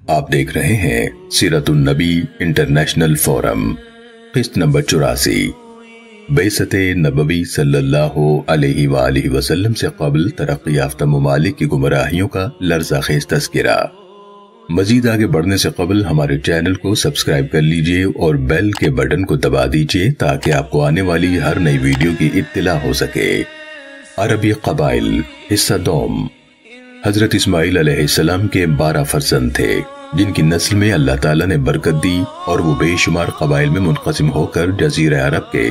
آپ دیکھ رہے ہیں سیرت النبی انٹرنیشنل فورم، قسط نمبر 84۔ بعثت نبوی صلی اللہ علیہ وآلہ وسلم سے قبل ترقی یافتہ ممالک کی گمراہیوں کا لرزہ خیز تذکرہ۔ مزید آگے بڑھنے سے قبل ہمارے چینل کو سبسکرائب کر لیجئے اور بیل کے بٹن کو دبا دیجئے تاکہ آپ کو آنے والی ہر نئی ویڈیو کی اطلاع ہو سکے۔ عربی قبائل، حصہ دوم۔ حضرت اسماعیل علیہ السلام کے 12 فرزند تھے جن کی نسل میں اللہ تعالیٰ نے برکت دی اور وہ بے شمار قبائل میں منقسم ہو کر جزیرہ عرب کے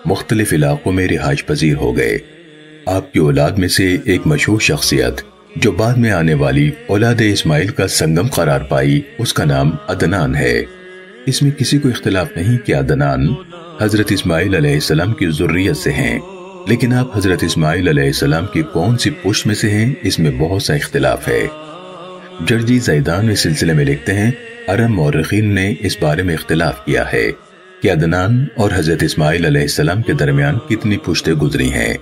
مختلف علاقوں میں رہائش پذیر ہو گئے۔ آپ کی اولاد میں سے ایک مشہور شخصیت جو بعد میں آنے والی اولاد اسماعیل کا سنگم قرار پائی، اس کا نام عدنان ہے۔ اس میں کسی کو اختلاف نہیں کہ عدنان حضرت اسماعیل علیہ السلام کی ذریت سے ہیں، لیکن آپ حضرت اسماعیل علیہ السلام کی کون سی پشت میں سے ہیں، اس میں بہت سا اختلاف ہے۔ جرجی زیدان اس سلسلے میں لکھتے ہیں، عرب مورخین نے اس بارے میں اختلاف کیا ہے کہ عدنان اور حضرت اسماعیل علیہ السلام کے درمیان کتنی پشتیں گزری ہیں۔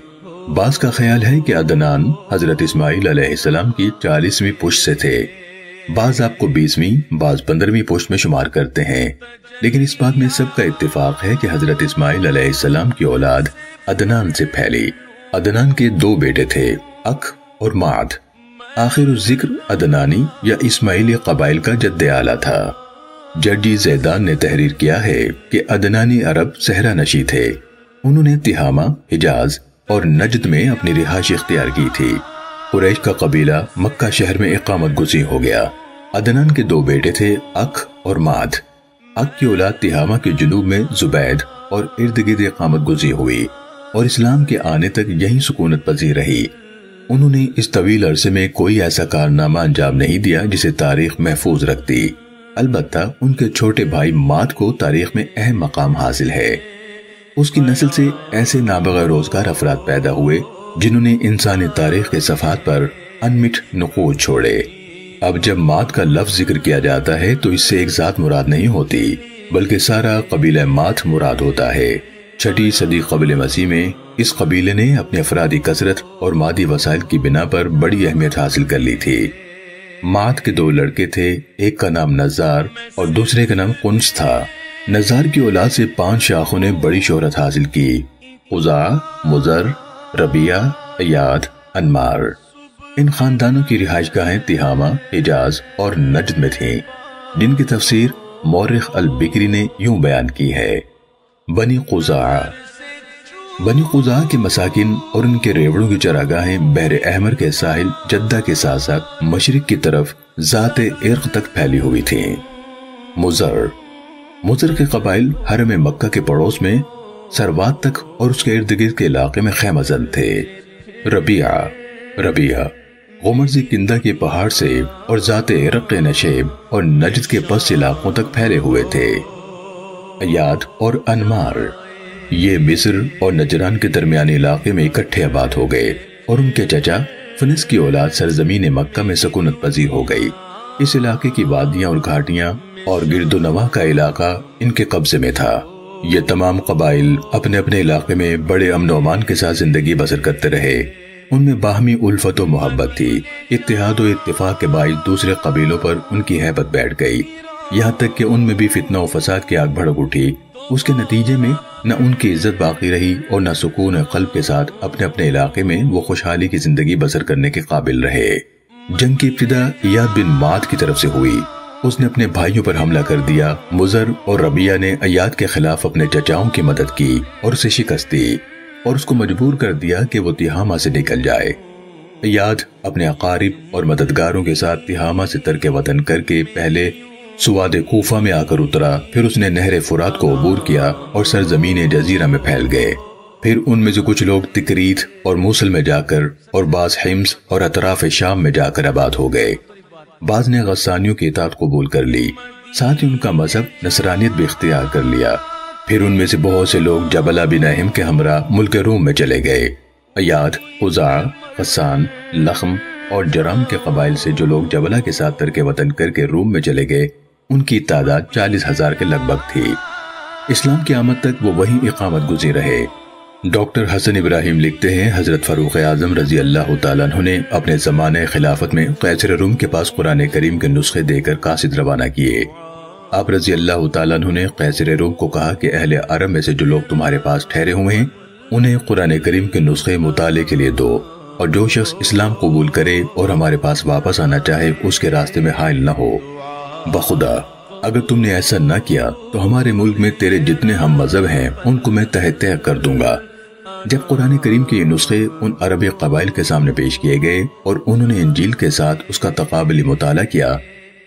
بعض کا خیال ہے کہ عدنان حضرت اسماعیل علیہ السلام کی 40ویں پشت سے تھے، بعض آپ کو 20ویں، بعض 15ویں پشت میں شمار کرتے ہیں، لیکن اس بات میں سب کا اتفاق ہے کہ حضرت اسماعیل علیہ السلام کی اولاد عدنان سے پھیلی۔ عدنان کے 2 بیٹے تھے، اک اور معد۔ آخر الذکر عدنانی یا اسماعیلی قبائل کا جد اعلیٰ تھا۔ جرجی زیدان نے تحریر کیا ہے کہ عدنانی عرب صحرا نشی تھے، انہوں نے تہامہ، حجاز اور نجد میں اپنی رہائش اختیار کی تھی۔ قریش کا قبیلہ مکہ شہر میں اقامت گزین ہو گیا۔ عدنان کے 2 بیٹے تھے، اک اور معد۔ اک کی اولاد تہامہ کے جنوب میں زبید اور ارد گرد اقامت گزین ہوئی اور اسلام کے آنے تک یہیں سکونت پذیر رہی۔ انہوں نے اس طویل عرصے میں کوئی ایسا کارنامہ انجام نہیں دیا جسے تاریخ محفوظ رکھتی، البتہ ان کے چھوٹے بھائی ماد کو تاریخ میں اہم مقام حاصل ہے۔ اس کی نسل سے ایسے نابغہ روزگار افراد پیدا ہوئے جنہوں نے انسانی تاریخ کے صفحات پر انمٹ نقوش چھوڑے۔ اب جب ماد کا لفظ ذکر کیا جاتا ہے تو اس سے ایک ذات مراد نہیں ہوتی بلکہ سارا قبیلہ ماد مراد ہوتا ہے۔ 6 صدی قبل مسیح میں اس قبیلے نے اپنے افرادی کثرت اور مادی وسائل کی بنا پر بڑی اہمیت حاصل کر لی تھی۔ ماد کے 2 لڑکے تھے، ایک کا نام نزار اور دوسرے کا نام قنس تھا۔ نزار کی اولاد سے 5 شاخوں نے بڑی شہرت حاصل کی، قزاع، مضر، ربیہ، ایاد، انمار۔ ان خاندانوں کی رہائش گاہیں تہامہ، حجاز اور نجد میں تھیں، جن کی تفسیر مورخ البکری نے یوں بیان کی ہے۔ بنی قزاع کے مساکن اور ان کے ریوڑوں کی چراگاہیں بحر احمر کے ساحل جدہ کے ساتھ ساتھ مشرق کی طرف ذات عرق تک پھیلی ہوئی تھیں۔ مضر کے قبائل حرم مکہ کے پڑوس میں سروات تک اور اس کے ارد گرد کے علاقے میں خیمہ زن تھے۔ ربیہ غمرزی کندہ کے پہاڑ سے اور ذات عرق نشیب اور نجد کے پس علاقوں تک پھیلے ہوئے تھے۔ ایاد اور انمار یہ مصر اور نجران کے درمیانی علاقے میں اکٹھے آباد ہو گئے اور ان کے چچا فنس کی اولاد سرزمین مکہ میں سکونت پذیر ہو گئی۔ اس علاقے کی وادیاں اور گھاٹیاں اور گرد و نواح کا علاقہ ان کے قبضے میں تھا۔ یہ تمام قبائل اپنے اپنے علاقے میں بڑے امن و امان کے ساتھ زندگی بسر کرتے رہے۔ ان میں باہمی الفت و محبت تھی، اتحاد و اتفاق کے باعث دوسرے قبیلوں پر ان کی ہیبت بیٹھ گئی، یہاں تک کہ ان میں بھی فتنہ و فساد کی آگ بھڑک اٹھی۔ اس کے نتیجے میں نہ ان کی عزت باقی رہی اور نہ سکون قلب کے ساتھ اپنے اپنے علاقے میں وہ خوشحالی کی زندگی بسر کرنے کے قابل رہے۔ جنگ کی ابتدا ایاد بن ماد کی طرف سے ہوئی، اس نے اپنے بھائیوں پر حملہ کر دیا۔ مضر اور ربیہ نے ایاد کے خلاف اپنے چچاؤں کی مدد کی اور اسے شکست دی اور اس کو مجبور کر دیا کہ وہ تہامہ سے نکل جائے۔ ایاد اپنے اقارب اور مددگاروں کے ساتھ تہامہ سے ترک وطن کر کے پہلے سواد کوفہ میں آ کر اترا، پھر اس نے نہر فرات کو عبور کیا اور سرزمین جزیرہ میں پھیل گئے۔ پھر ان میں سے کچھ لوگ تکریت اور موصل میں جا کر اور بعض حمص اور اطراف شام میں جا کر آباد ہو گئے۔ بعض نے غسانیوں کی اطاعت قبول کر لی، ساتھ ہی ان کا مذہب نصرانیت بھی اختیار کر لیا۔ پھر ان میں سے بہت سے لوگ جبلہ بن اہم کے ہمراہ ملک روم میں چلے گئے۔ ایاد، قزاع، غسان، لخم اور جرام کے قبائل سے جو لوگ جبلہ کے ساتھ ترک وطن کر کے روم میں چلے گئے، ان کی تعداد 40,000 کے لگ بھگ تھی۔ اسلام کی آمد تک وہ وہیں اقامت گزین رہے۔ ڈاکٹر حسن ابراہیم لکھتے ہیں حضرت فاروق اعظم رضی اللہ تعالیٰ عنہ نے اپنے زمانے خلافت میں قیصر روم کے پاس قرآن کریم کے نسخے دے کر قاصد روانہ کیے۔ آپ رضی اللہ تعالیٰ عنہ نے قیصر روم کو کہا کہ اہل عرب میں سے جو لوگ تمہارے پاس ٹھہرے ہوئے ہیں انہیں قرآن کریم کے نسخے مطالعے کے لیے دو، اور جو شخص اسلام قبول کرے اور ہمارے پاس واپس آنا چاہے اس کے راستے میں حائل نہ ہو۔ بخدا اگر تم نے ایسا نہ کیا تو ہمارے ملک میں تیرے جتنے ہم مذہب ہیں ان کو میں تہہ تہہ کر دوں گا۔ جب قرآن کریم کے یہ نسخے ان عربی قبائل کے سامنے پیش کیے گئے اور انہوں نے انجیل کے ساتھ اس کا تقابلی مطالعہ کیا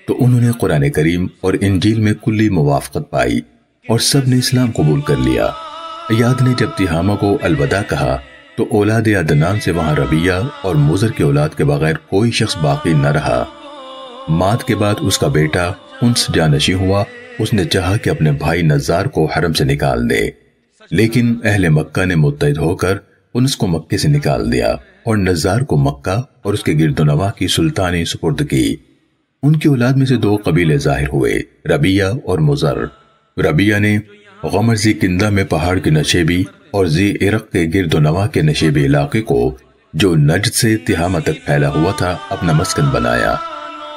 تو انہوں نے قرآن کریم اور انجیل میں کلی موافقت پائی اور سب نے اسلام قبول کر لیا۔ ایاد نے جب تہامہ کو الوداع کہا تو اولاد عدنان سے وہاں ربیہ اور مضر کی اولاد کے بغیر کوئی شخص باقی نہ رہا۔ مات کے بعد اس کا بیٹا انس جانشی ہوا۔ اس نے چاہا کہ اپنے بھائی نزار کو حرم سے نکال دے، لیکن اہل مکہ نے متحد ہو کر انس کو مکے سے نکال دیا اور نزار کو مکہ اور اس کے گرد و نواح کی سلطانی سپرد کی۔ ان کی اولاد میں سے دو قبیلے ظاہر ہوئے، ربیہ اور مضر۔ ربیہ نے غمر ذی کندہ میں پہاڑ کی نشیبی اور ذی عرق کے گرد و نواح کے نشیبی علاقے کو جو نجد سے تہامہ تک پھیلا ہوا تھا اپنا مسکن بنایا،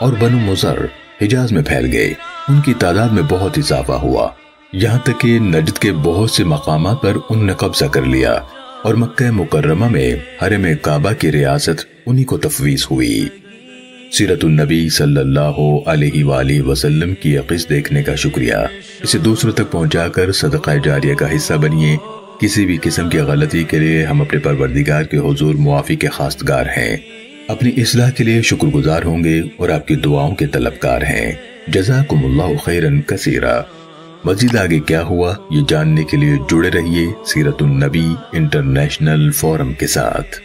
اور بنو مضر حجاز میں پھیل گئے۔ ان کی تعداد میں بہت اضافہ ہوا، یہاں تک کہ نجد کے بہت سے مقامات پر انہوں نے قبضہ کر لیا اور مکہ مکرمہ میں حرم کعبہ کی ریاست انہی کو تفویض ہوئی۔ سیرت النبی صلی اللہ علیہ وآلہ وسلم کی یہ قصہ دیکھنے کا شکریہ۔ اسے دوسروں تک پہنچا کر صدقہ جاریہ کا حصہ بنیے۔ کسی بھی قسم کی غلطی کے لیے ہم اپنے پروردگار کے حضور معافی کے خواستگار ہیں، اپنی اصلاح کے لیے شکر گزار ہوں گے اور آپ کی دعاؤں کے طلبکار ہیں۔ جزاکم اللہ خیرا کثیرا۔ مزید آگے کیا ہوا یہ جاننے کے لیے جڑے رہیے سیرت النبی انٹرنیشنل فورم کے ساتھ۔